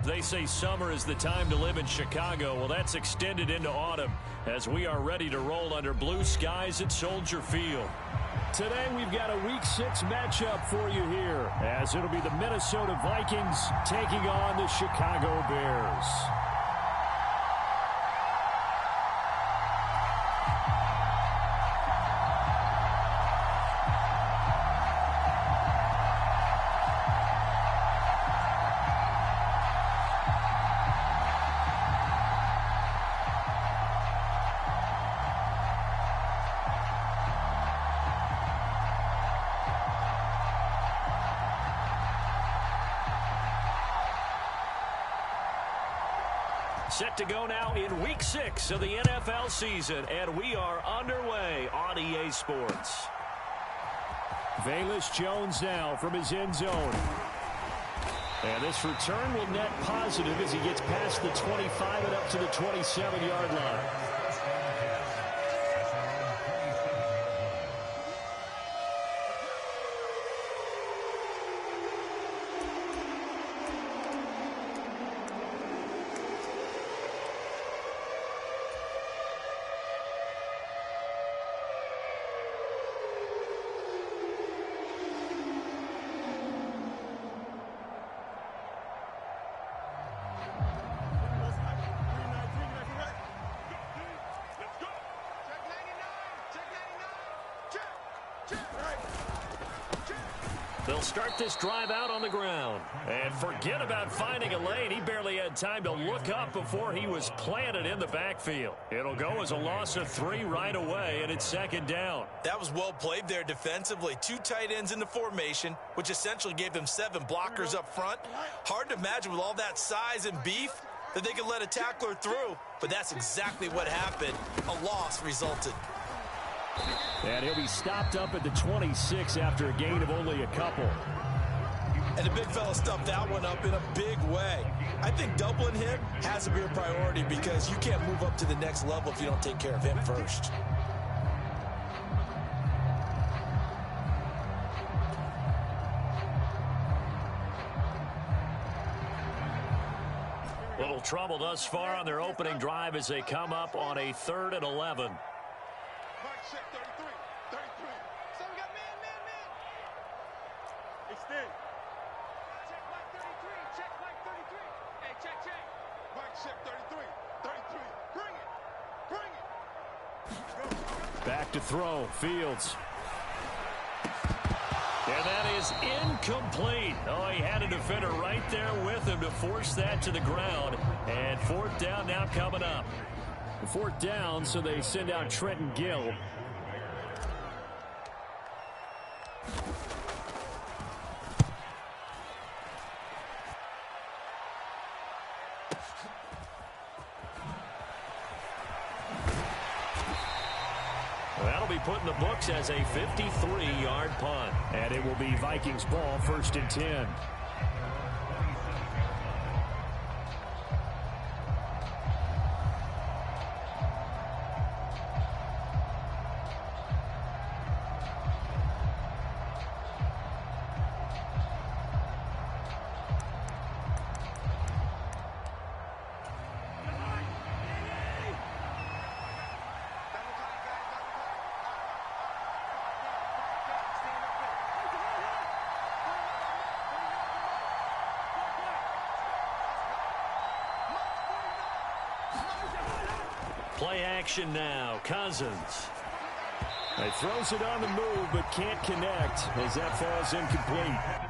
They say summer is the time to live in Chicago. Well, that's extended into autumn as we are ready to roll under blue skies at Soldier Field. Today we've got a Week 6 matchup for you here, as it'll be the Minnesota Vikings taking on the Chicago Bears. Set to go now in Week 6 of the NFL season, and we are underway on EA Sports. Velus Jones now from his end zone. And this return will net positive as he gets past the 25 and up to the 27-yard line. They'll start this drive out on the ground. And forget about finding a lane. He barely had time to look up before he was planted in the backfield. It'll go as a loss of 3 right away, and it's second down. That was well played there defensively. 2 tight ends in the formation, which essentially gave them 7 blockers up front. Hard to imagine with all that size and beef that they could let a tackler through. But that's exactly what happened. A loss resulted. And he'll be stopped up at the 26 after a gain of only a couple. And the big fella stuffed that one up in a big way. I think doubling him has to be a priority because you can't move up to the next level if you don't take care of him first. Little trouble thus far on their opening drive as they come up on a 3rd and 11. Check 33, 33. So we got man. Extend. Check Mike 33, check Mike 33. Hey, check. Mike, check 33, 33. Bring it. Go. Back to throw, Fields. And that is incomplete. Oh, he had a defender right there with him to force that to the ground. And 4th down now coming up. 4th down, so they send out Trenton Gill. That'll be put in the books as a 53-yard punt. And it will be Vikings ball, 1st and 10. Play action now. Cousins. He throws it on the move but can't connect as that falls incomplete.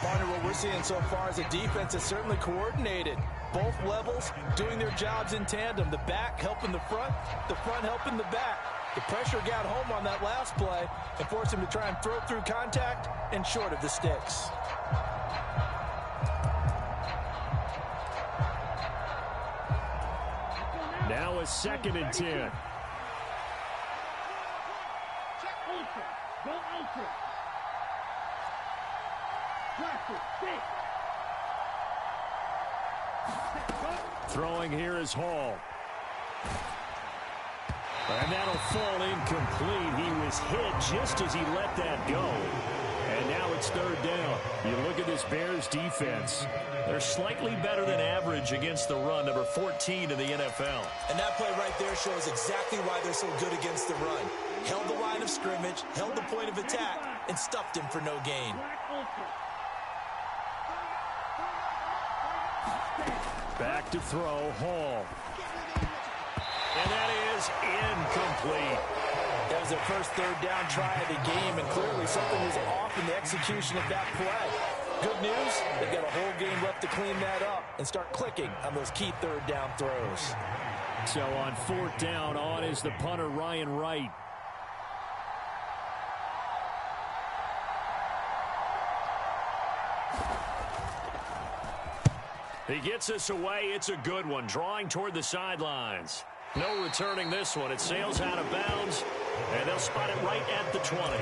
What we're seeing so far is a defense that's certainly coordinated. Both levels doing their jobs in tandem. The back helping the front helping the back. The pressure got home on that last play and forced him to try and throw through contact and short of the sticks. Now a 2nd and 10. Throwing here is Hall. And that'll fall incomplete. He was hit just as he let that go. And now it's third down. You look at this Bears defense. They're slightly better than average against the run, number 14 in the NFL. And that play right there shows exactly why they're so good against the run. Held the line of scrimmage, held the point of attack, and stuffed him for no gain. Back to throw, Hall. And that is incomplete. That was their first third down try of the game, and clearly something was off in the execution of that play. Good news, they've got a whole game left to clean that up and start clicking on those key third down throws. So on fourth down, on is the punter, Ryan Wright. He gets us away. It's a good one. Drawing toward the sidelines. No returning this one. It sails out of bounds, and they'll spot it right at the 20.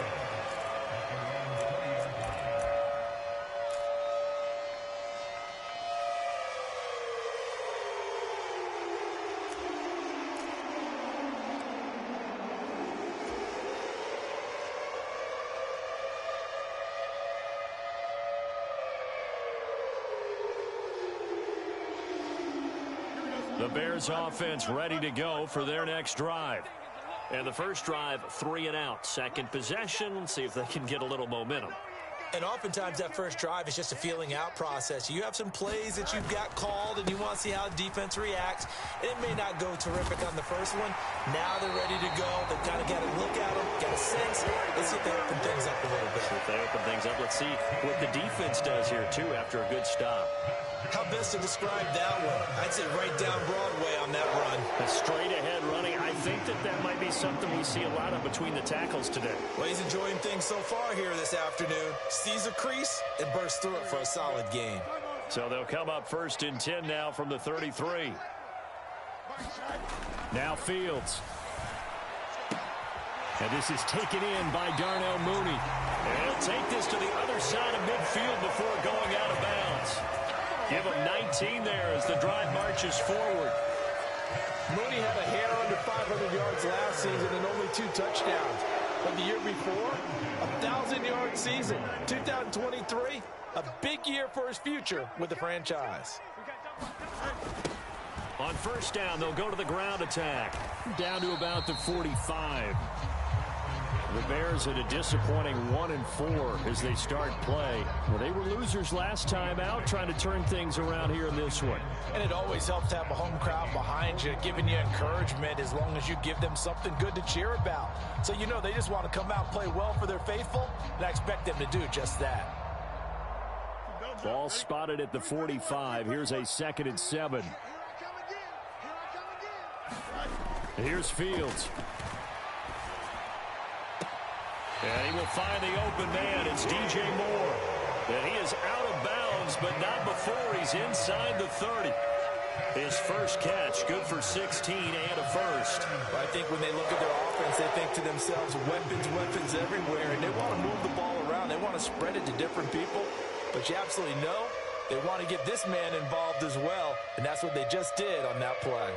The Bears offense ready to go for their next drive. And the first drive, 3 and out. Second possession, let's see if they can get a little momentum. And oftentimes that first drive is just a feeling out process. You have some plays that you've got called and you want to see how the defense reacts. It may not go terrific on the first one. Now they're ready to go. They've kind of got to look at them, got a sense. Let's see if they open things up a little bit. If they open things up, let's see what the defense does here, too, after a good stop. How best to describe that one? I'd say right down Broadway on that run. A straight-ahead running. I think that might be something we see a lot of between the tackles today. Well, he's enjoying things so far here this afternoon. Sees a crease and bursts through it for a solid gain. So they'll come up first and 10 now from the 33. Now Fields. And this is taken in by Darnell Mooney. And he'll take this to the other side of midfield before going out of bounds. Give him 19 there as the drive marches forward. Mooney had a hair under 500 yards last season and only 2 touchdowns. But the year before, 1,000-yard season. 2023, a big year for his future with the franchise. On first down, they'll go to the ground attack. Down to about the 45. The Bears at a disappointing 1-4 as they start play. Well, they were losers last time out, trying to turn things around here in this one. And it always helps to have a home crowd behind you, giving you encouragement as long as you give them something good to cheer about. So you know they just want to come out and play well for their faithful, and I expect them to do just that. Ball spotted at the 45. Here's a 2nd and 7. Here's Fields. And he will find the open man. It's DJ Moore. And he is out of bounds, but not before he's inside the 30. His first catch, good for 16 and a first. I think when they look at their offense, they think to themselves, weapons everywhere. And they want to move the ball around. They want to spread it to different people. But you absolutely know they want to get this man involved as well. And that's what they just did on that play.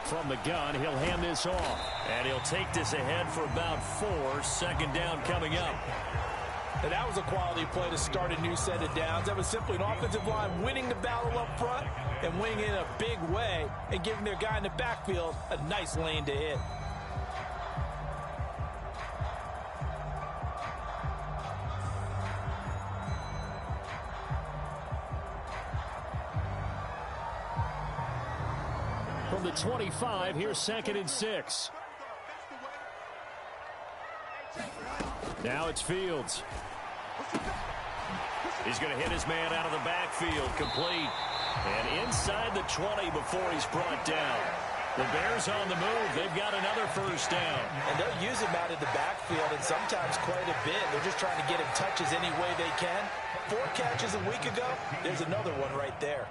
From the gun, he'll hand this off. And he'll take this ahead for about 4. 2nd down coming up. And that was a quality play to start a new set of downs. That was simply an offensive line winning the battle up front and winning in a big way and giving their guy in the backfield a nice lane to hit. From the 25, here's 2nd and 6. Now it's Fields. He's going to hit his man out of the backfield. Complete. And inside the 20 before he's brought down. The Bears on the move. They've got another first down. And they'll use him out of the backfield, and sometimes quite a bit. They're just trying to get him touches any way they can. 4 catches a week ago. There's another one right there.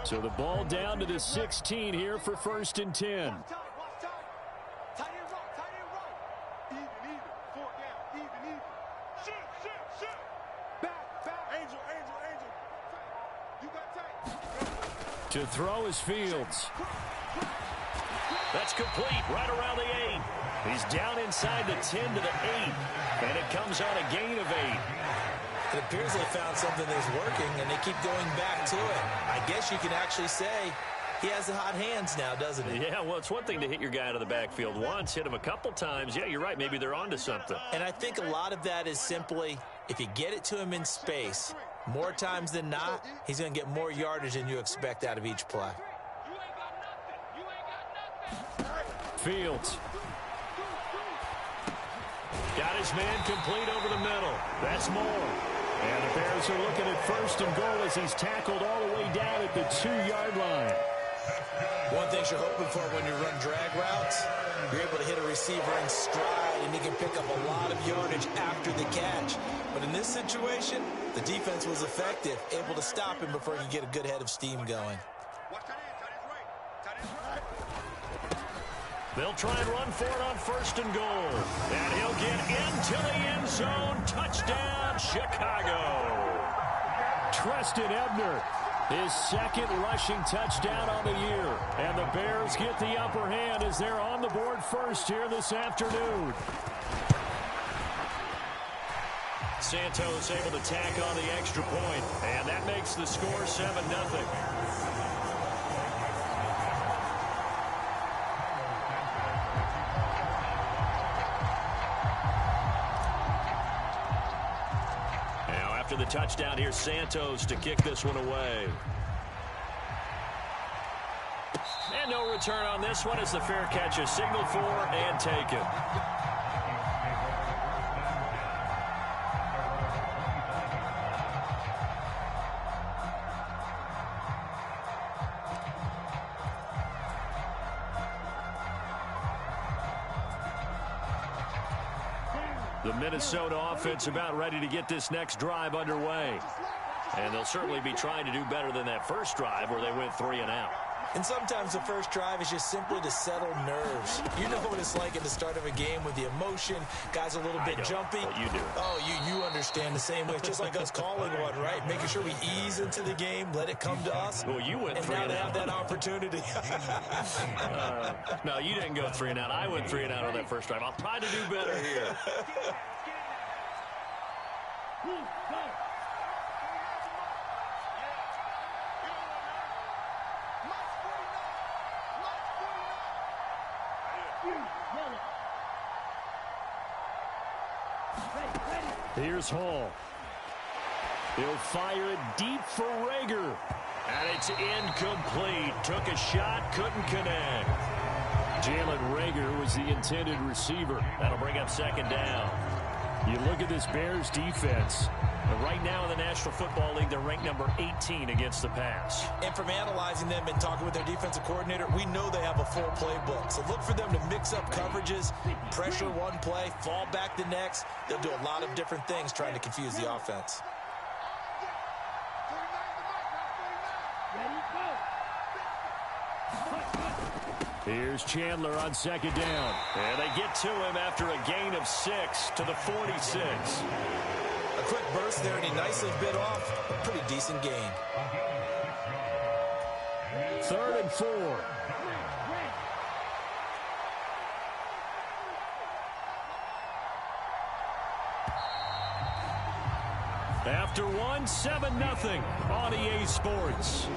So the ball down to the 16 here for 1st and 10. To throw is Fields. That's complete right around the 8. He's down inside the 10 to the 8. And it comes on a gain of 8. It appears they found something that's working, and they keep going back to it. I guess you can actually say he has the hot hands now, doesn't he? Yeah, well, it's one thing to hit your guy out of the backfield once, hit him a couple times. Yeah, you're right. Maybe they're onto something. And I think a lot of that is simply if you get it to him in space, more times than not, he's going to get more yardage than you expect out of each play. Fields. Got his man complete over the middle. That's more. And the Bears are looking at 1st and goal as he's tackled all the way down at the 2-yard line. One thing you're hoping for when you run drag routes, you're able to hit a receiver in stride, and he can pick up a lot of yardage after the catch. But in this situation, the defense was effective, able to stop him before he could get a good head of steam going. They'll try and run for it on 1st and goal. And he'll get into the end zone. Touchdown, Chicago. Treston Ebner, his 2nd rushing touchdown on the year. And the Bears get the upper hand as they're on the board first here this afternoon. Santos able to tack on the extra point. And that makes the score 7-0. After the touchdown, here's Santos to kick this one away. And no return on this one as the fair catch is signaled for and taken. The Minnesota offense about ready to get this next drive underway. And they'll certainly be trying to do better than that first drive where they went 3 and out. And sometimes the first drive is just simply to settle nerves. You know what it's like at the start of a game with the emotion. Guys a little bit jumpy. But you do. Oh, you understand the same way. It's just like us calling one, right? Making sure we ease into the game, let it come to us. Well, you went 3 and and now they out. have that opportunity. No, you didn't go 3 and out. I went 3 and out on that first drive. I'll try to do better here. Here's Hall. He'll fire it deep for Rager. And it's incomplete. Took a shot, couldn't connect. Jalen Rager was the intended receiver. That'll bring up 2nd down. You look at this Bears defense. Right now in the National Football League, they're ranked number 18 against the pass. And from analyzing them and talking with their defensive coordinator, we know they have a full playbook. So look for them to mix up coverages, pressure one play, fall back the next. They'll do a lot of different things trying to confuse the offense. Here's Chandler on 2nd down. And they get to him after a gain of 6 to the 46. A quick burst there, and he nicely bit off a pretty decent gain. 3rd and 4. After 7-0 on EA Sports.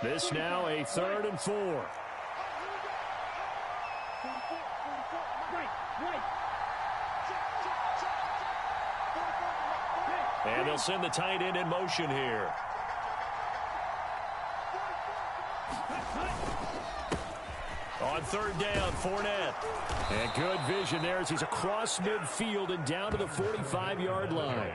This now a 3rd and 4. And they'll send the tight end in motion here. On 3rd down, Fournette. And good vision there as he's across midfield and down to the 45-yard line.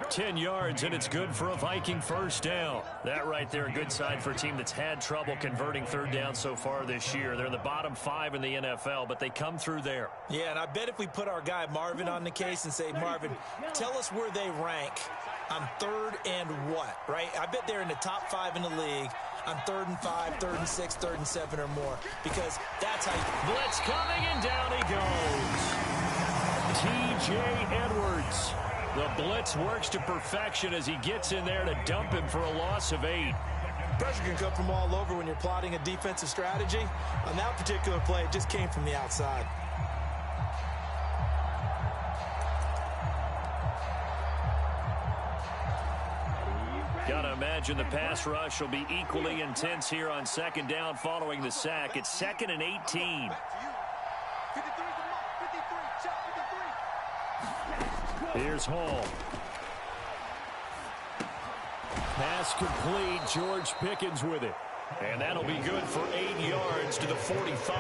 10 yards, and it's good for a Viking 1st down. That right there, a good sign for a team that's had trouble converting 3rd down so far this year. They're in the bottom 5 in the NFL, but they come through there. Yeah, and I bet if we put our guy Marvin on the case and say, Marvin, tell us where they rank on 3rd and what, right? I bet they're in the top 5 in the league on 3rd and 5, 3rd and 6, 3rd and 7 or more, because that's how you... Blitz coming, and down he goes. T.J. Edwards. The blitz works to perfection as he gets in there to dump him for a loss of 8. Pressure can come from all over when you're plotting a defensive strategy. On that particular play, it just came from the outside. Gotta imagine the pass rush will be equally intense here on 2nd down following the sack. It's 2nd and 18. Here's Hall. Pass complete. George Pickens with it. And that'll be good for 8 yards to the 45.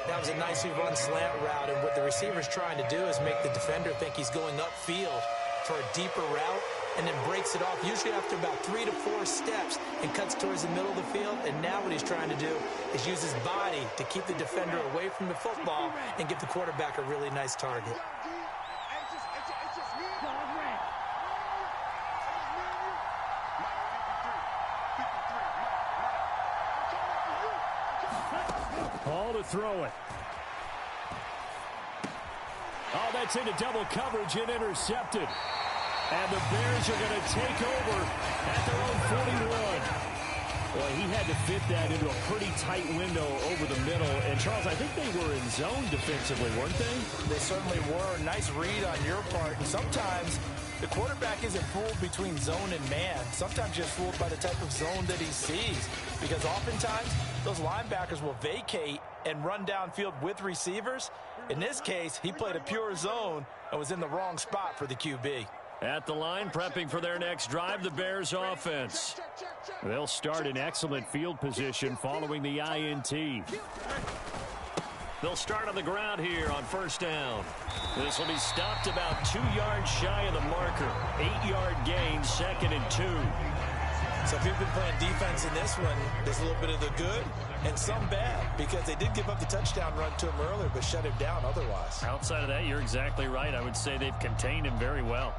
That was a nicely run slant route, and what the receiver's trying to do is make the defender think he's going upfield for a deeper route, and then breaks it off, usually after about 3 to 4 steps, and cuts towards the middle of the field. And now what he's trying to do is use his body to keep the defender away from the football and give the quarterback a really nice target. Hall to throw it. Oh, that's into double coverage and intercepted. And the Bears are going to take over at their own 41. Well, he had to fit that into a pretty tight window over the middle. And, Charles, I think they were in zone defensively, weren't they? They certainly were. Nice read on your part. And sometimes the quarterback isn't fooled between zone and man. Sometimes you're fooled by the type of zone that he sees. Because oftentimes those linebackers will vacate and run downfield with receivers. In this case, he played a pure zone and was in the wrong spot for the QB. At the line, prepping for their next drive, the Bears offense. They'll start in excellent field position following the INT. They'll start on the ground here on 1st down. This will be stopped about 2 yards shy of the marker. 8-yard gain, 2nd and 2. So if you've been playing defense in this one, there's a little bit of the good and some bad, because they did give up the touchdown run to him earlier, but shut him down otherwise. Outside of that, you're exactly right. I would say they've contained him very well.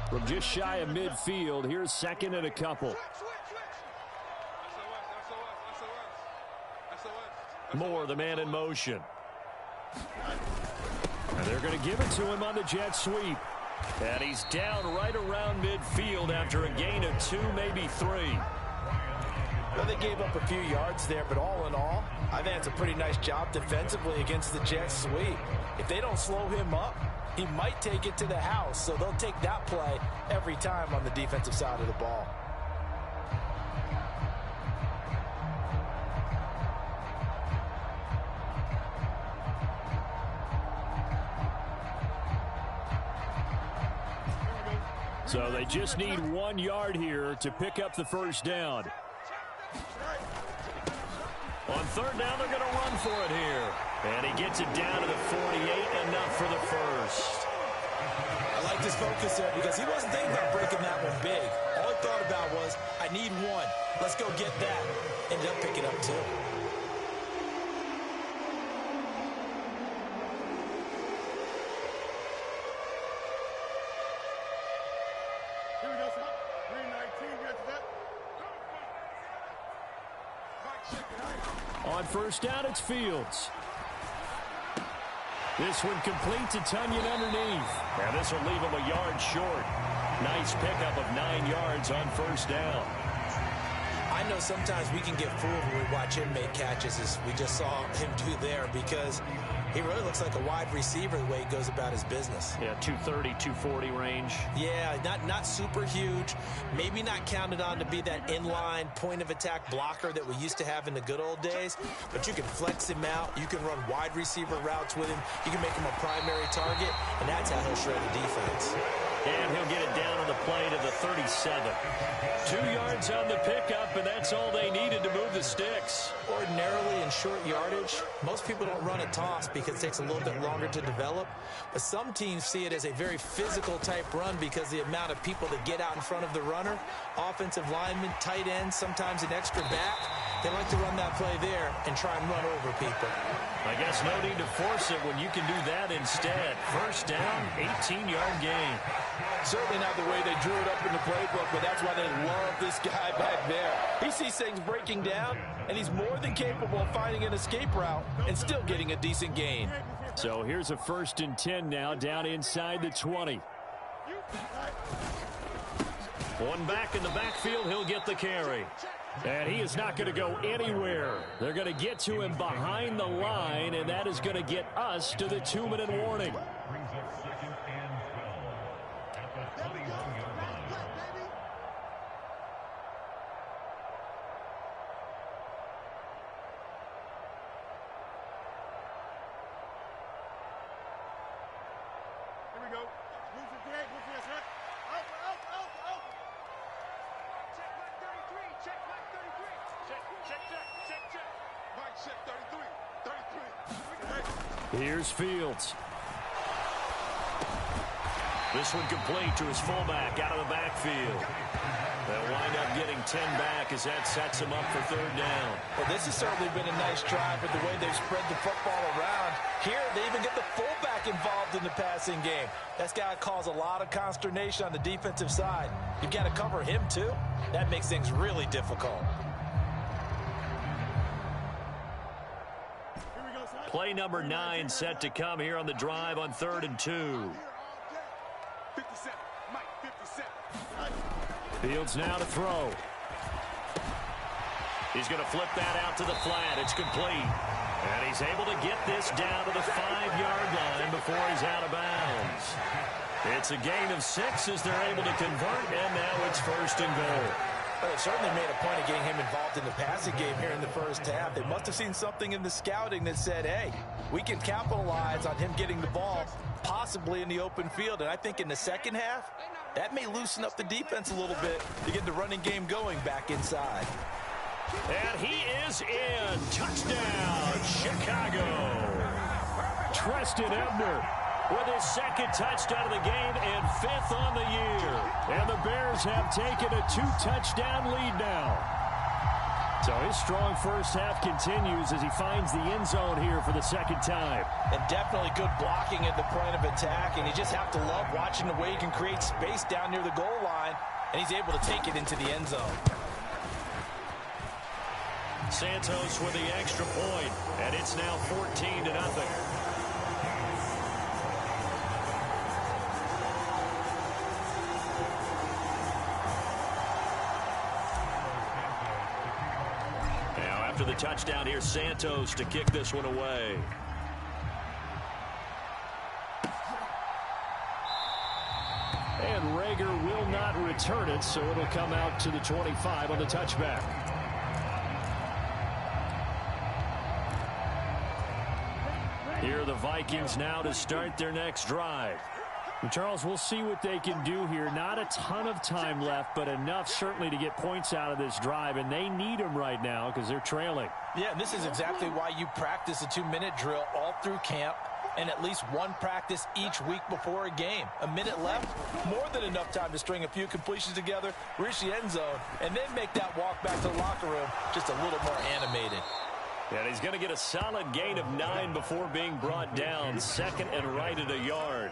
From just shy of midfield, here's 2nd and a couple. Moore, the man in motion. And they're going to give it to him on the jet sweep. And he's down right around midfield after a gain of 2, maybe 3. Well, they gave up a few yards there, but all in all, I think it's a pretty nice job defensively against the jet sweep. If they don't slow him up, he might take it to the house, so they'll take that play every time on the defensive side of the ball. So they just need 1 yard here to pick up the 1st down. On 3rd down, they're going to run for it here. And he gets it down to the 48, enough for the 1st. I like this focus there because he wasn't thinking about breaking that one big. All he thought about was, I need 1. Let's go get that. Ended up picking up 2. On 1st down, it's Fields. This one complete to Tonyan underneath. And this will leave him a yard short. Nice pickup of 9 yards on 1st down. I know sometimes we can get fooled when we watch him make catches, as we just saw him do there, because He really looks like a wide receiver the way he goes about his business. Yeah, 230, 240 range. Yeah, not super huge. Maybe not counted on to be that inline point-of-attack blocker that we used to have in the good old days. But you can flex him out. You can run wide receiver routes with him. You can make him a primary target, and that's how he'll shred a defense. And he'll get it down on the play to the 37. 2 yards on the pickup, and that's all they needed to move the sticks. Ordinarily in short yardage, most people don't run a toss because it takes a little bit longer to develop. But some teams see it as a very physical type run because the amount of people that get out in front of the runner, offensive linemen, tight ends, sometimes an extra back, they like to run that play there and try and run over people. I guess no need to force it when you can do that instead. First down, 18-yard gain. Certainly not the way they drew it up in the playbook, but that's why they love this guy back there. He sees things breaking down, and he's more than capable of finding an escape route and still getting a decent gain. So here's a 1st and 10 now, down inside the 20. One back in the backfield, he'll get the carry. And he is not going to go anywhere. They're going to get to him behind the line, and that is going to get us to the 2-minute warning. Here's Fields. This one complete to his fullback out of the backfield. They'll wind up getting 10 back as that sets him up for 3rd down. Well, this has certainly been a nice drive with the way they've spread the football around. Here, they even get the fullback involved in the passing game. That's got to cause a lot of consternation on the defensive side. You've got to cover him, too. That makes things really difficult. Play number 9 set to come here on the drive on 3rd and 2. 57, Mike, 57. Fields now to throw. He's going to flip that out to the flat. It's complete. And he's able to get this down to the 5-yard line before he's out of bounds. It's a gain of 6 as they're able to convert, and now it's 1st and goal. Well, they certainly made a point of getting him involved in the passing game here in the first half. They must have seen something in the scouting that said, hey, we can capitalize on him getting the ball, possibly in the open field. And I think in the second half, that may loosen up the defense a little bit to get the running game going back inside. And he is in. Touchdown, Chicago. Treston Ebner with his 2nd touchdown of the game and 5th on the year. And the Bears have taken a 2-touchdown lead now. So his strong first half continues as he finds the end zone here for the 2nd time. And definitely good blocking at the point of attack. And you just have to love watching the way he can create space down near the goal line. And he's able to take it into the end zone. Santos with the extra point. And it's now 14-0. After the touchdown, here's Santos to kick this one away. And Rager will not return it, so it'll come out to the 25 on the touchback. Here are the Vikings now to start their next drive. And Charles, we'll see what they can do here. Not a ton of time left, but enough certainly to get points out of this drive, and they need them right now because they're trailing. Yeah, and this is exactly why you practice a 2-minute drill all through camp and at least one practice each week before a game. A minute left, more than enough time to string a few completions together, reach the end zone, and then make that walk back to the locker room just a little more animated. And he's going to get a solid gain of 9 before being brought down. 2nd and right at a yard.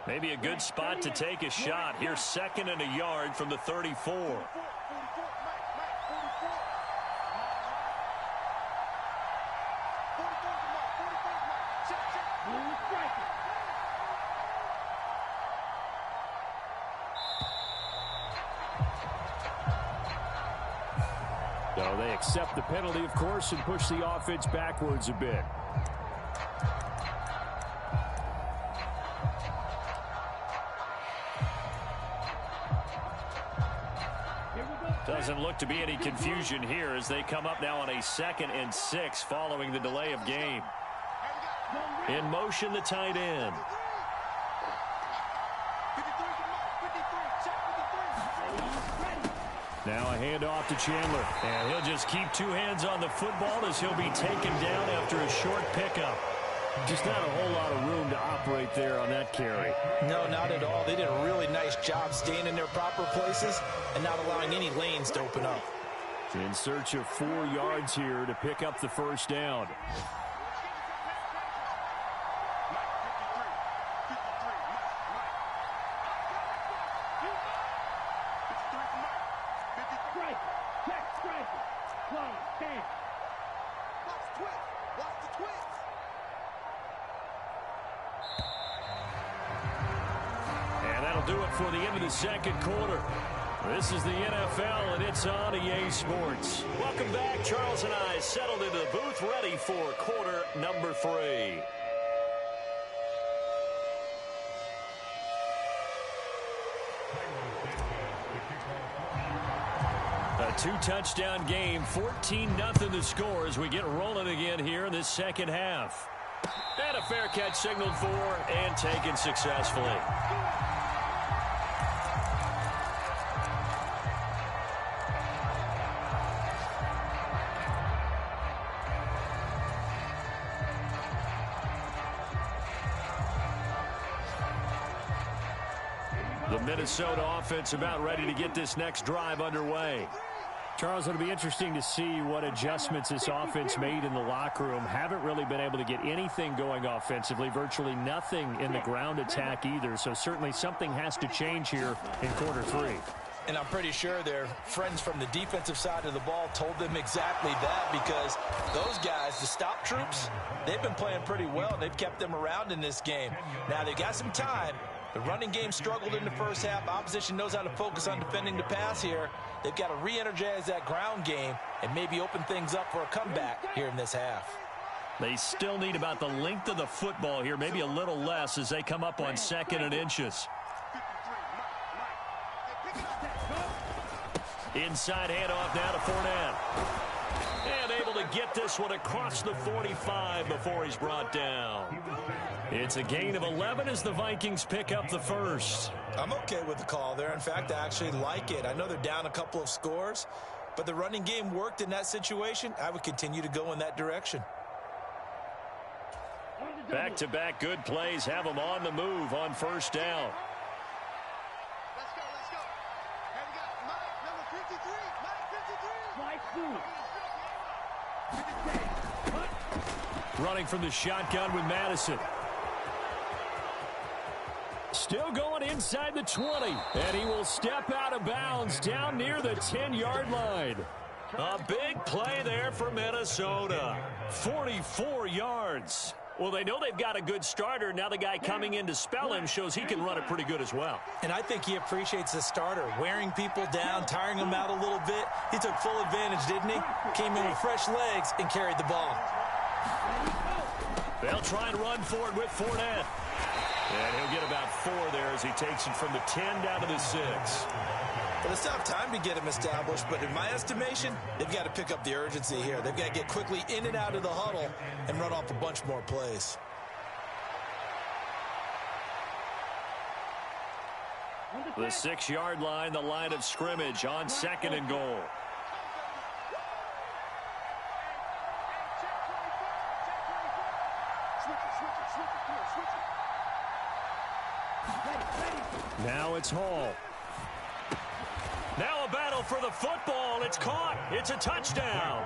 Maybe a good spot to take a shot. Here's 2nd and a yard from the 34. So they accept the penalty, of course, and push the offense backwards a bit. Doesn't look to be any confusion here as they come up now on a 2nd and 6 following the delay of game. In motion, the tight end. Now a handoff to Chandler. And he'll just keep 2 hands on the football as he'll be taken down after a short pickup. Just not a whole lot of room to operate there on that carry. No, not at all. They did a really nice job staying in their proper places and not allowing any lanes to open up. In search of 4 yards here to pick up the first down. Do it for the end of the second quarter. This is the NFL, and it's on EA Sports. Welcome back. Charles and I settled into the booth, ready for quarter number 3. A 2-touchdown game, 14-0 the score as we get rolling again here in this second half. And a fair catch signaled for and taken successfully. The Minnesota offense about ready to get this next drive underway. Charles, it'll be interesting to see what adjustments this offense made in the locker room. Haven't really been able to get anything going offensively, virtually nothing in the ground attack either. So certainly something has to change here in quarter 3. And I'm pretty sure their friends from the defensive side of the ball told them exactly that, because those guys, the stop troops, they've been playing pretty well. They've kept them around in this game. Now they've got some time. The running game struggled in the first half. Opposition knows how to focus on defending the pass here. They've got to re-energize that ground game and maybe open things up for a comeback here in this half. They still need about the length of the football here, maybe a little less as they come up on 2nd and inches. Inside handoff now to Fournette. And able to get this one across the 45 before he's brought down. It's a gain of 11 as the Vikings pick up the first. I'm okay with the call there. In fact, I actually like it. I know they're down a couple of scores, but the running game worked in that situation. I would continue to go in that direction. Back-to-back good plays have them on the move on first down. Let's go, let's go. And we got Mike, number 53. Running from the shotgun with Madison. Still going inside the 20. And he will step out of bounds down near the 10-yard line. A big play there for Minnesota. 44 yards. Well, they know they've got a good starter. Now the guy coming in to spell him shows he can run it pretty good as well. And I think he appreciates the starter, wearing people down, tiring them out a little bit. He took full advantage, didn't he? Came in with fresh legs and carried the ball. They'll try and run for it with Fournette. And he'll get about 4 there as he takes it from the 10 down to the 6. Well, it's tough time to get him established, but in my estimation, they've got to pick up the urgency here. They've got to get quickly in and out of the huddle and run off a bunch more plays. The 6-yard line, the line of scrimmage on 2nd and goal. Now it's Hall. Now a battle for the football. It's caught. It's a touchdown.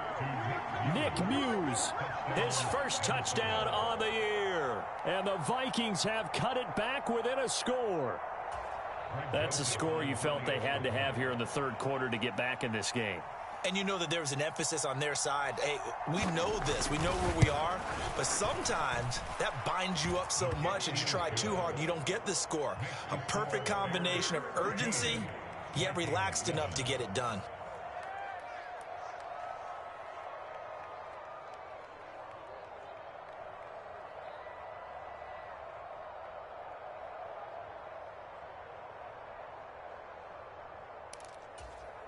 Nick Muse, his first touchdown on the year. And the Vikings have cut it back within a score. That's a score you felt they had to have here in the third quarter to get back in this game. And you know that there was an emphasis on their side. Hey, we know this. We know where we are. But sometimes that binds you up so much that you try too hard, you don't get the score. A perfect combination of urgency, yet relaxed enough to get it done.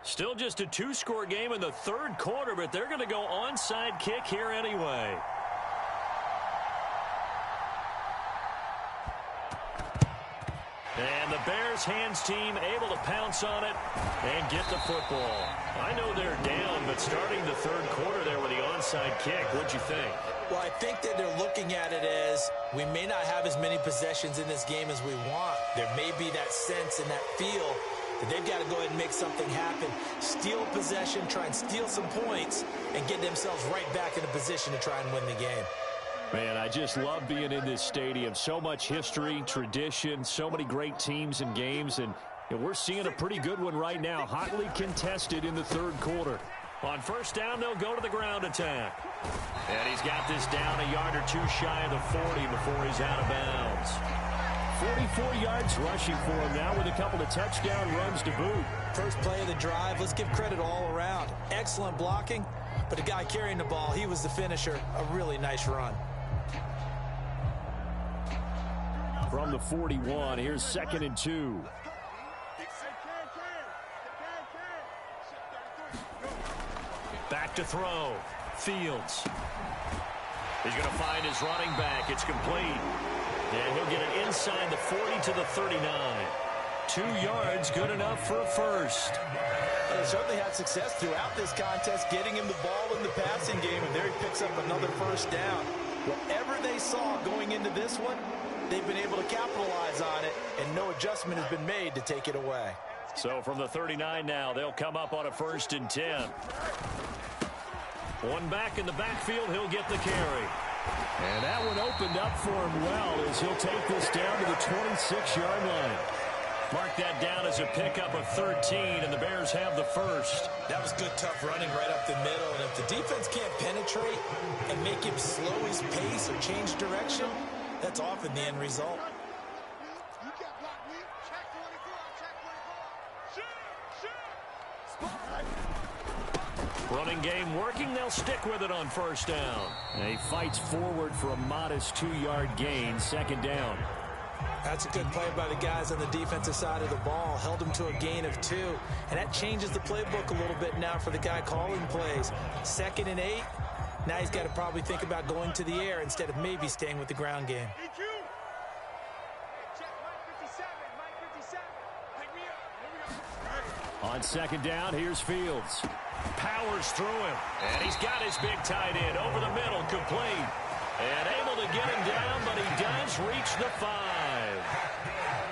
Still just a two-score game in the third quarter, but they're going to go onside kick here anyway. And the Bears hands team able to pounce on it and get the football. I know they're down, but starting the third quarter there with the onside kick, what'd you think? Well, I think that they're looking at it as we may not have as many possessions in this game as we want. There may be that sense and that feel that they've got to go ahead and make something happen. Steal possession, try and steal some points, and get themselves right back in a position to try and win the game. Man, I just love being in this stadium. So much history, tradition, so many great teams and games, and we're seeing a pretty good one right now. Hotly contested in the third quarter. On first down, they'll go to the ground attack. And he's got this down a yard or two shy of the 40 before he's out of bounds. 44 yards rushing for him now with a couple of touchdown runs to boot. First play of the drive, let's give credit all around. Excellent blocking, but the guy carrying the ball, he was the finisher. A really nice run. From the 41, here's 2nd and 2. Back to throw. Fields. He's going to find his running back. It's complete. And he'll get it inside the 40 to the 39. 2 yards, good enough for a first. They certainly had success throughout this contest, getting him the ball in the passing game, and there he picks up another first down. Whatever they saw going into this one, they've been able to capitalize on it, and no adjustment has been made to take it away. So from the 39 now, they'll come up on a 1st and 10. One back in the backfield, he'll get the carry. And that one opened up for him well as he'll take this down to the 26-yard line. Mark that down as a pickup of 13, and the Bears have the first. That was good, tough running right up the middle, and if the defense can't penetrate and make him slow his pace or change direction, that's often the end result. You get blocked, Will. Check 44. Check 44. Running game working. They'll stick with it on first down. And he fights forward for a modest 2-yard gain. 2nd down. That's a good play by the guys on the defensive side of the ball. Held him to a gain of 2. And that changes the playbook a little bit now for the guy calling plays. 2nd and 8. Now he's got to probably think about going to the air instead of maybe staying with the ground game. On 2nd down, here's Fields. Powers through him. And he's got his big tight end over the middle, complete. And able to get him down, but he does reach the 5.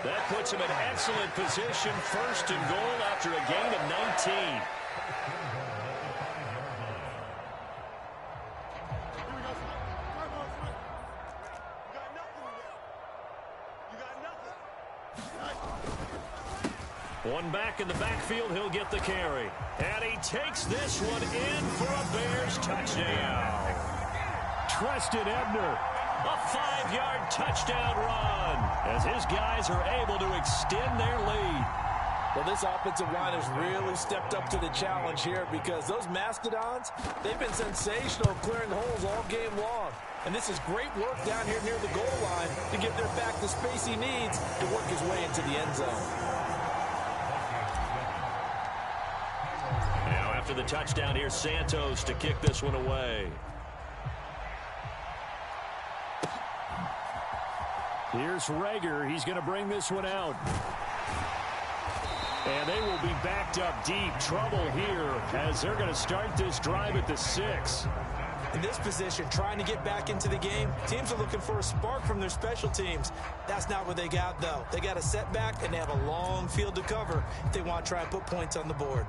That puts him in excellent position, 1st and goal after a gain of 19. One back in the backfield, he'll get the carry. And he takes this one in for a Bears touchdown. Treston Ebner, a 5-yard touchdown run as his guys are able to extend their lead. Well, this offensive line has really stepped up to the challenge here because those Mastodons, they've been sensational clearing holes all game long. And this is great work down here near the goal line to give their back the space he needs to work his way into the end zone. Now after the touchdown, here's Santos to kick this one away. Here's Reagor. He's going to bring this one out. And they will be backed up deep. Trouble here as they're going to start this drive at the 6. In this position, trying to get back into the game, teams are looking for a spark from their special teams. That's not what they got, though. They got a setback, and they have a long field to cover if they want to try and put points on the board.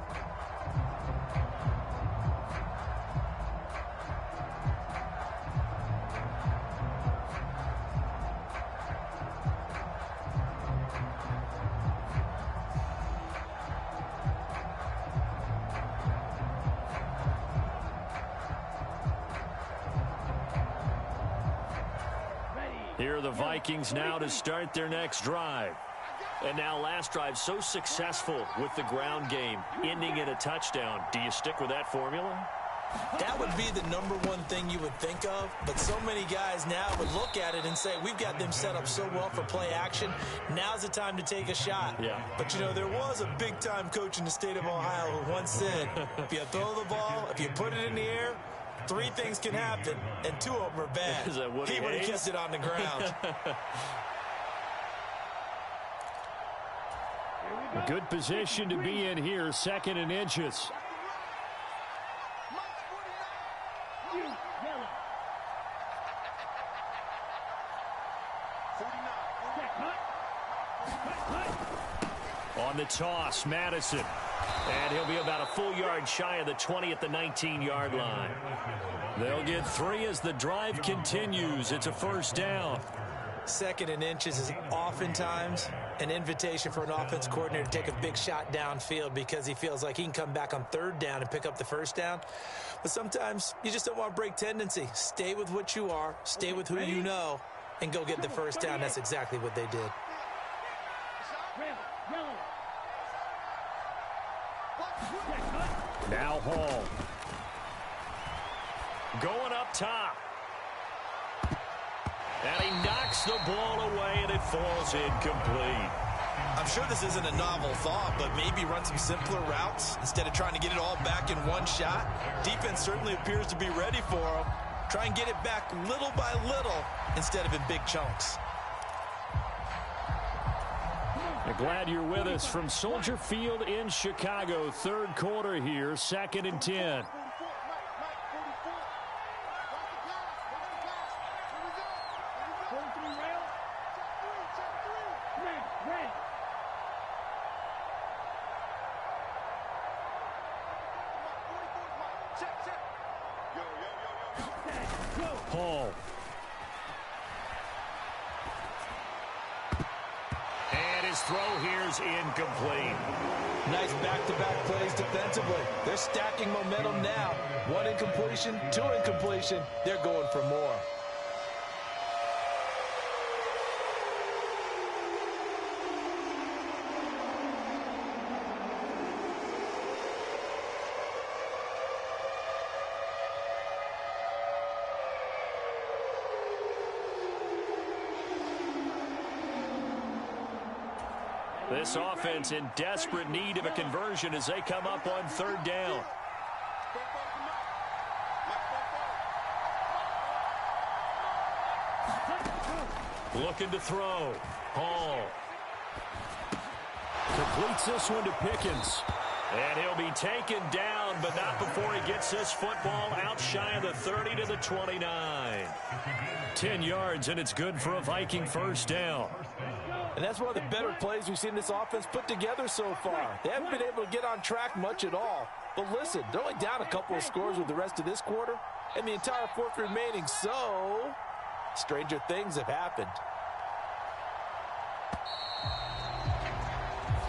Here are the Vikings now to start their next drive. And now last drive so successful with the ground game, ending in a touchdown. Do you stick with that formula? That would be the #1 thing you would think of, but so many guys now would look at it and say, we've got them set up so well for play action. Now's the time to take a shot. Yeah. But, you know, there was a big-time coach in the state of Ohio who once said, if you throw the ball, if you put it in the air, 3 things can happen, and 2 of them are bad. Is that Woody He would have Hayes? kept it on the ground. A good position to be in here, 2nd and inches. On the toss, Madison. And he'll be about a full yard shy of the 20 at the 19-yard line. They'll get 3 as the drive continues. It's a 1st down. 2nd and inches is oftentimes an invitation for an offense coordinator to take a big shot downfield because he feels like he can come back on 3rd down and pick up the 1st down. But sometimes you just don't want to break tendency. Stay with what you are, stay with who you know, and go get the 1st down. That's exactly what they did. Now Hall. Going up top. And he knocks the ball away, and it falls incomplete. I'm sure this isn't a novel thought, but maybe run some simpler routes instead of trying to get it all back in one shot. Defense certainly appears to be ready for him. Try and get it back little by little instead of in big chunks. I'm glad you're with us from Soldier Field in Chicago. 3rd quarter here, 2nd and 10. Hall. And his throw here's incomplete. Nice back-to-back plays defensively. They're stacking momentum now. 1 incompletion, 2 incompletion. They're going for more. This offense in desperate need of a conversion as they come up on 3rd down. Looking to throw. Hall. Completes this one to Pickens. And he'll be taken down, but not before he gets this football out shy of the 30 to the 29. 10 yards, and it's good for a Viking 1st down. And that's one of the better plays we've seen this offense put together so far. They haven't been able to get on track much at all. But listen, they're only down a couple of scores with the rest of this quarter and the entire 4th remaining. So, stranger things have happened.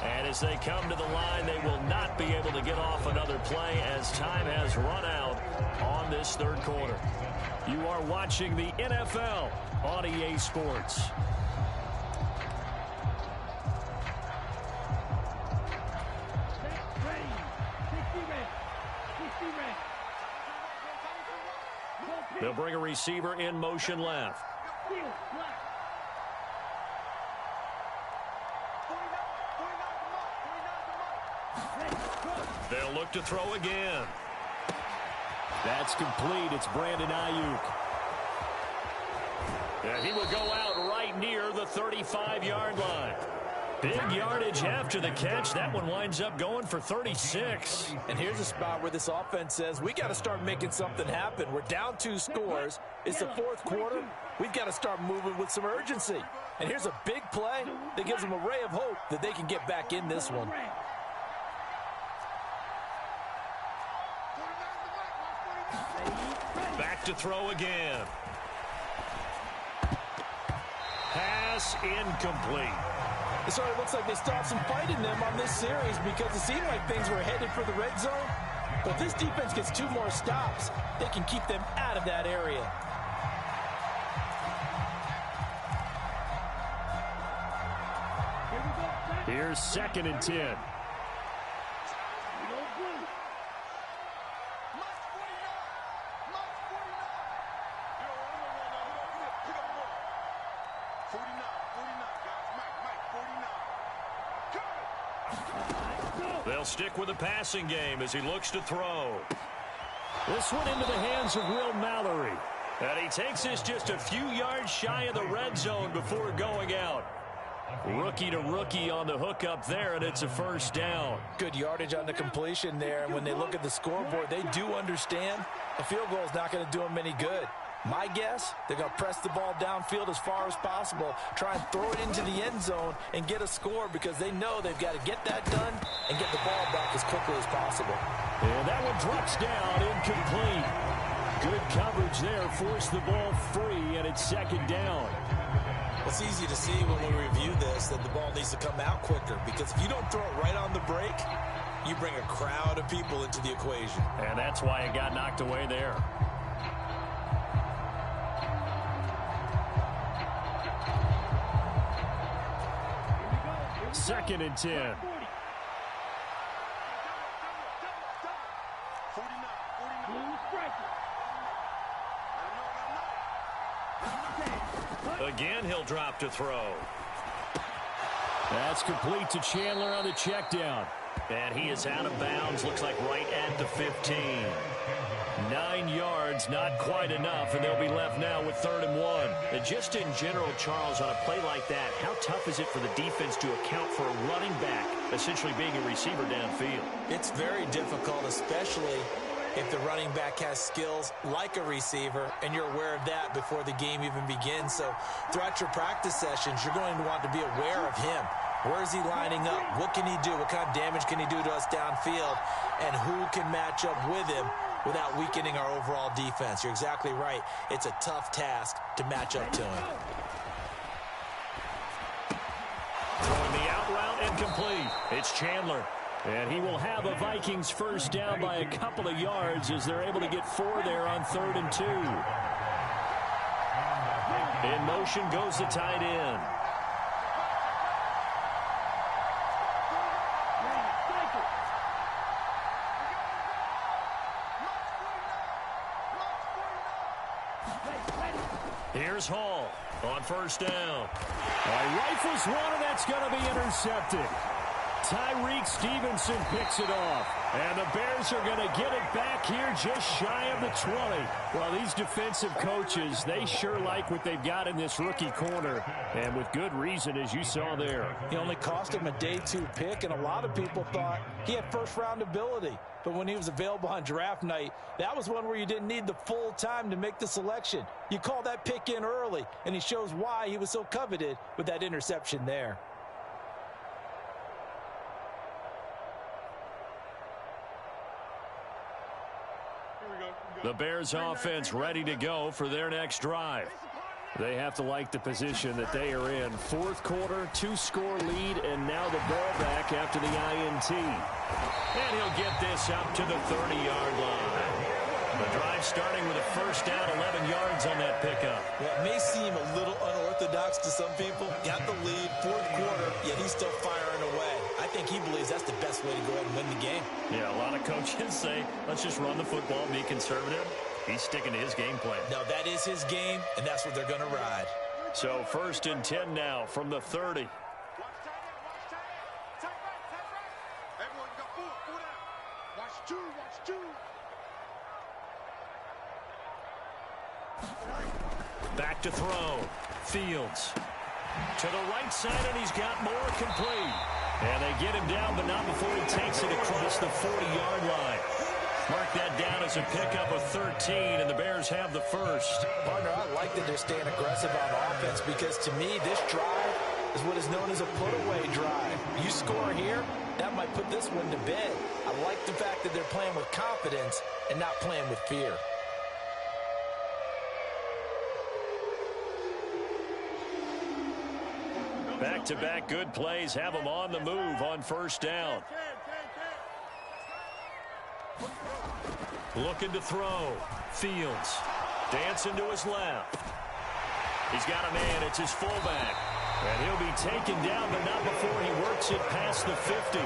And as they come to the line, they will not be able to get off another play as time has run out on this 3rd quarter. You are watching the NFL on EA Sports. They'll bring a receiver in motion left. They'll look to throw again. That's complete. It's Brandon Ayuk. And he will go out right near the 35-yard line. Big yardage after the catch. That one winds up going for 36. And here's a spot where this offense says, we got to start making something happen. We're down 2 scores. It's the 4th quarter. We've got to start moving with some urgency. And here's a big play that gives them a ray of hope that they can get back in this one. Back to throw again. Pass incomplete. It sort of looks like they stopped some fight in them on this series because it seemed like things were headed for the red zone. But if this defense gets 2 more stops, they can keep them out of that area. Here's 2nd and 10. 49, guys. Mike, 49. They'll stick with the passing game as he looks to throw. This one into the hands of Will Mallory. And he takes this just a few yards shy of the red zone before going out. Rookie to rookie on the hook up there, and it's a first down. Good yardage on the completion there. And when they look at the scoreboard, they do understand a field goal is not going to do them any good. My guess, they're going to press the ball downfield as far as possible, try and throw it into the end zone and get a score because they know they've got to get that done and get the ball back as quickly as possible. And that one drops down, incomplete. Good coverage there, forced the ball free, and it's second down. It's easy to see when we review this that the ball needs to come out quicker because if you don't throw it right on the break, you bring a crowd of people into the equation. And that's why it got knocked away there. Second and 10. 49. Again, he'll drop to throw. That's complete to Chandler on the check down. And he is out of bounds, looks like right at the 15. 9 yards, not quite enough, and they'll be left now with 3rd and 1. And just in general, Charles, on a play like that, how tough is it for the defense to account for a running back essentially being a receiver downfield? It's very difficult, especially if the running back has skills like a receiver, and you're aware of that before the game even begins. So throughout your practice sessions, you're going to want to be aware of him. Where is he lining up? What can he do? What kind of damage can he do to us downfield? And who can match up with him without weakening our overall defense? You're exactly right. It's a tough task to match up to him. Throwing the out route incomplete. It's Chandler. And he will have a Vikings first down by a couple of yards as they're able to get 4 there on 3rd and 2. In motion goes the tight end. Here's Hall on first down. Rifles one, and that's going to be intercepted. Tyreek Stevenson picks it off. And the Bears are going to get it back here just shy of the 20. Well, these defensive coaches, they sure like what they've got in this rookie corner. And with good reason, as you saw there. He only cost him a day 2 pick, and a lot of people thought he had first-round ability. But when he was available on draft night, that was one where you didn't need the full time to make the selection. You call that pick in early, and he shows why he was so coveted with that interception there. The Bears offense ready to go for their next drive. They have to like the position that they are in. 4th quarter, 2-score lead, and now the ball back after the INT. And he'll get this up to the 30-yard line. The drive starting with a first down, 11 yards on that pickup. Well, it may seem a little unorthodox to some people. Got the lead, 4th quarter, yet he's still firing away. I think he believes that's the best way to go ahead and win the game. Yeah, a lot of coaches say, let's just run the football and be conservative. He's sticking to his game plan. No, that is his game, and that's what they're going to ride. So 1st and 10 now from the 30. Everyone got 4 down. Watch 2. Back to throw. Fields. To the right side, and he's got more complete. And they get him down, but not before he takes it across the 40-yard line. Mark that down as a pickup of 13, and the Bears have the first. Partner, I like that they're staying aggressive on offense because, to me, this drive is what is known as a put-away drive. You score here, that might put this one to bed. I like the fact that they're playing with confidence and not playing with fear. Back-to-back good plays have them on the move on first down. Looking to throw. Fields. Dancing to his left. He's got a man. It's his fullback. And he'll be taken down, but not before he works it past the 50.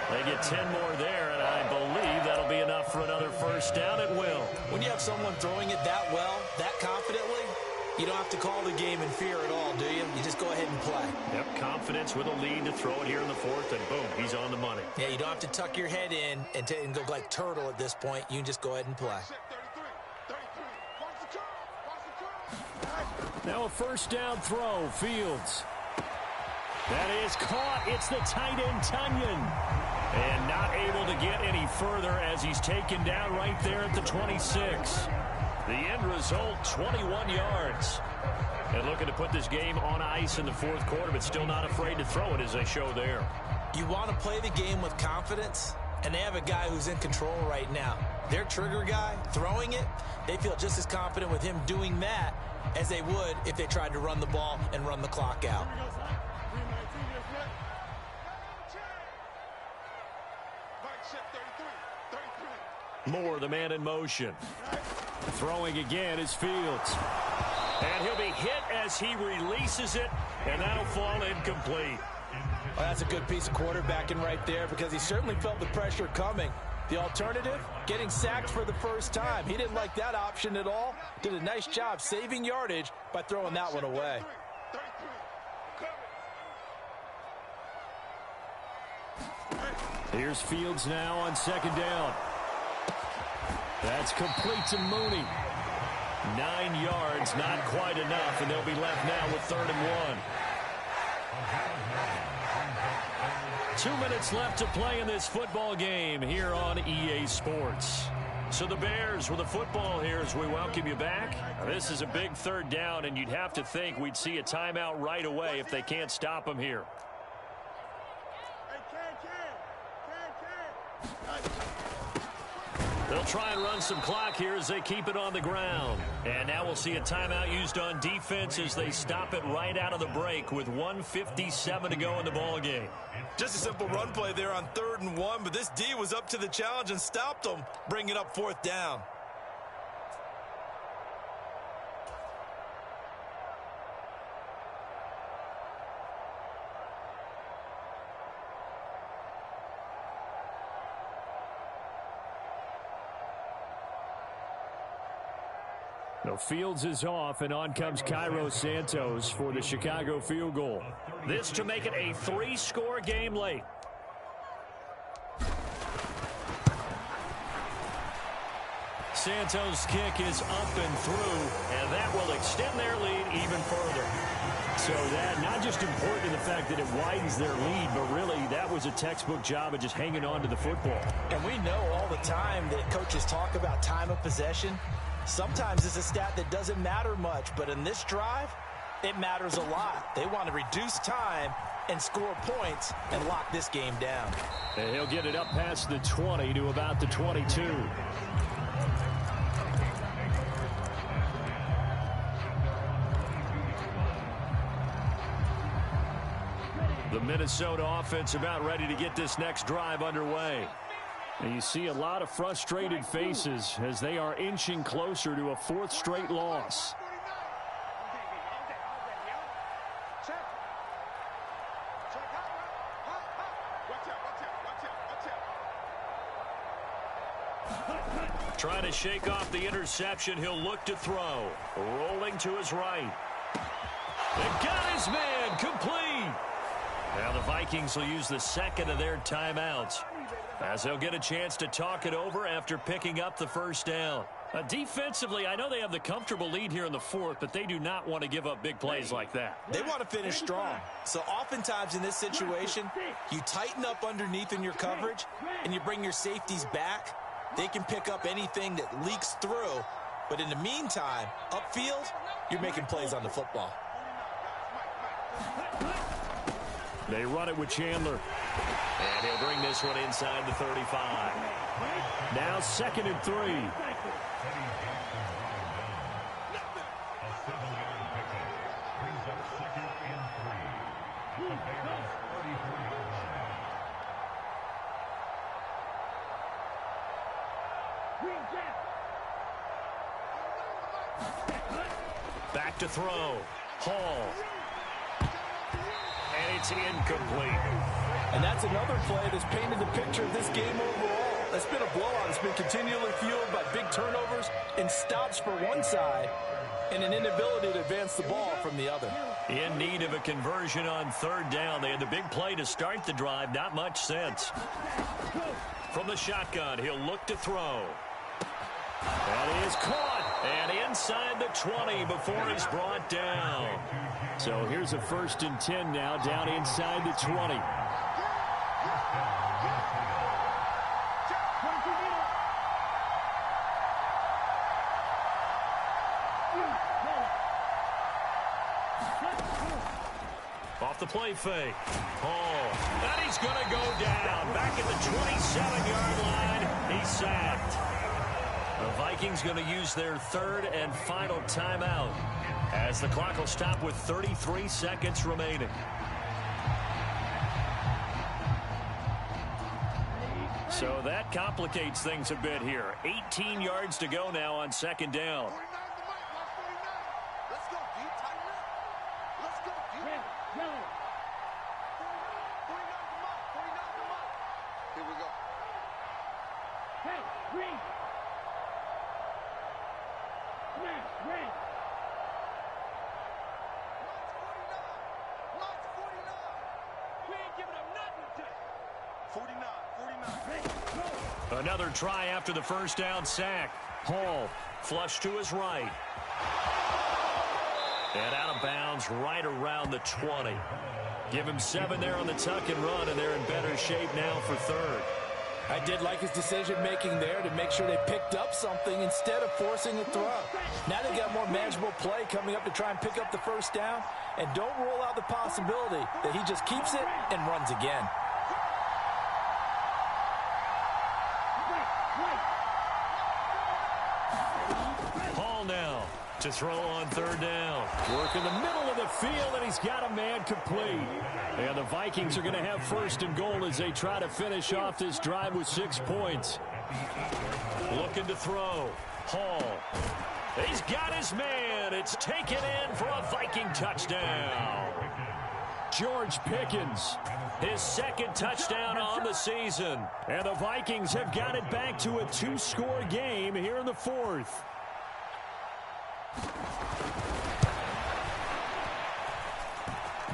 They get 10 more there, and I believe that'll be enough for another first down. It will. When you have someone throwing it that well, that confidently, You don't have to call the game in fear at all, do you? You just go ahead and play. Yep, confidence with a lead to throw it here in the fourth, and boom, he's on the money. Yeah, you don't have to tuck your head in and go like turtle at this point. You can just go ahead and play. Now a first down throw, Fields. That is caught. It's the tight end, Tunyon. And not able to get any further as he's taken down right there at the 26. The end result, 21 yards. And looking to put this game on ice in the fourth quarter, but still not afraid to throw it as they show there. You want to play the game with confidence, and they have a guy who's in control right now. Their trigger guy, throwing it, they feel just as confident with him doing that as they would if they tried to run the ball and run the clock out. Moore, the man in motion. Throwing again is Fields. And he'll be hit as he releases it, and that'll fall incomplete. Well, that's a good piece of quarterbacking right there because he certainly felt the pressure coming. The alternative, getting sacked for the first time. He didn't like that option at all. Did a nice job saving yardage by throwing that one away. Here's Fields now on second down. That's complete to Mooney. 9 yards, not quite enough, and they'll be left now with 3rd and 1. 2 minutes left to play in this football game here on EA Sports. So the Bears with the football here as we welcome you back. This is a big 3rd down, and you'd have to think we'd see a timeout right away if they can't stop them here. They'll try and run some clock here as they keep it on the ground. And now we'll see a timeout used on defense as they stop it right out of the break with 1:57 to go in the ball game. Just a simple run play there on 3rd and 1, but this D was up to the challenge and stopped them, bringing up 4th down. So Fields is off, and on comes Cairo Santos for the Chicago field goal. This to make it a 3-score game late. Santos' kick is up and through, and that will extend their lead even further. So that not just important in the fact that it widens their lead, but really that was a textbook job of just hanging on to the football. And we know all the time that coaches talk about time of possession. Sometimes it's a stat that doesn't matter much, but in this drive, it matters a lot. They want to reduce time and score points and lock this game down. And he'll get it up past the 20 to about the 22. The Minnesota offense about ready to get this next drive underway. And you see a lot of frustrated faces as they are inching closer to a 4th straight loss. Trying to shake off the interception. He'll look to throw. Rolling to his right. And got his man complete. Now the Vikings will use the second of their timeouts as they'll get a chance to talk it over after picking up the first down. Defensively, I know they have the comfortable lead here in the 4th, but they do not want to give up big plays like that. They want to finish strong. So oftentimes in this situation, you tighten up underneath in your coverage and you bring your safeties back. They can pick up anything that leaks through. But in the meantime, upfield, you're making plays on the football. They run it with Chandler. And he'll bring this one inside the 35. Now 2nd and 3. Back to throw. Hall. And it's incomplete. And that's another play that's painted the picture of this game overall. That's been a blowout. It's been continually fueled by big turnovers and stops for one side and an inability to advance the ball from the other. In need of a conversion on third down. They had the big play to start the drive. Not much sense. From the shotgun, he'll look to throw. That is caught. And inside the 20 before he's brought down. So here's a 1st and 10 now, down inside the 20. Off the play fake. And he's going to go down. Back at the 27-yard line. He's sacked. The Vikings going to use their 3rd and final timeout as the clock will stop with 33 seconds remaining. So that complicates things a bit here. 18 yards to go now on 2nd down. Let's go, D. Tighten up. Let's go, D. 49 them up. Here we go. Hey, Green. Green. Lots 49. We ain't giving up nothing today. 49. Another try after the 1st down sack. Hall flush to his right. And out of bounds right around the 20. Give him 7 there on the tuck and run, and they're in better shape now for 3rd. I did like his decision-making there to make sure they picked up something instead of forcing a throw. Now they got more manageable play coming up to try and pick up the 1st down, and don't rule out the possibility that he just keeps it and runs again. Hall now to throw on 3rd down. Work in the middle of the field, and he's got a man complete. And the Vikings are going to have 1st and goal as they try to finish off this drive with 6 points. Looking to throw. Hall. He's got his man. It's taken in for a Viking touchdown. George Pickens, his 2nd touchdown on the season. And the Vikings have got it back to a 2-score game here in the 4th.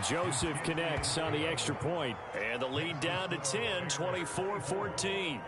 Joseph connects on the extra point. And the lead down to 10, 24-14.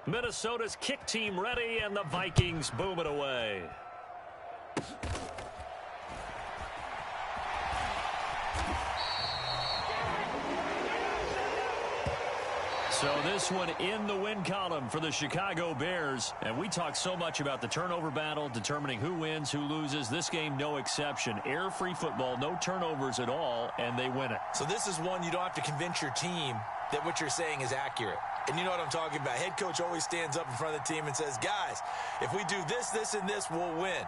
Minnesota's kick team ready, and the Vikings boom it away. So this one in the win column for the Chicago Bears. And we talk so much about the turnover battle, determining who wins, who loses. This game, no exception. Air-free football, no turnovers at all, and they win it. So this is one you don't have to convince your team that what you're saying is accurate. And you know what I'm talking about. Head coach always stands up in front of the team and says, guys, if we do this, this, and this, we'll win.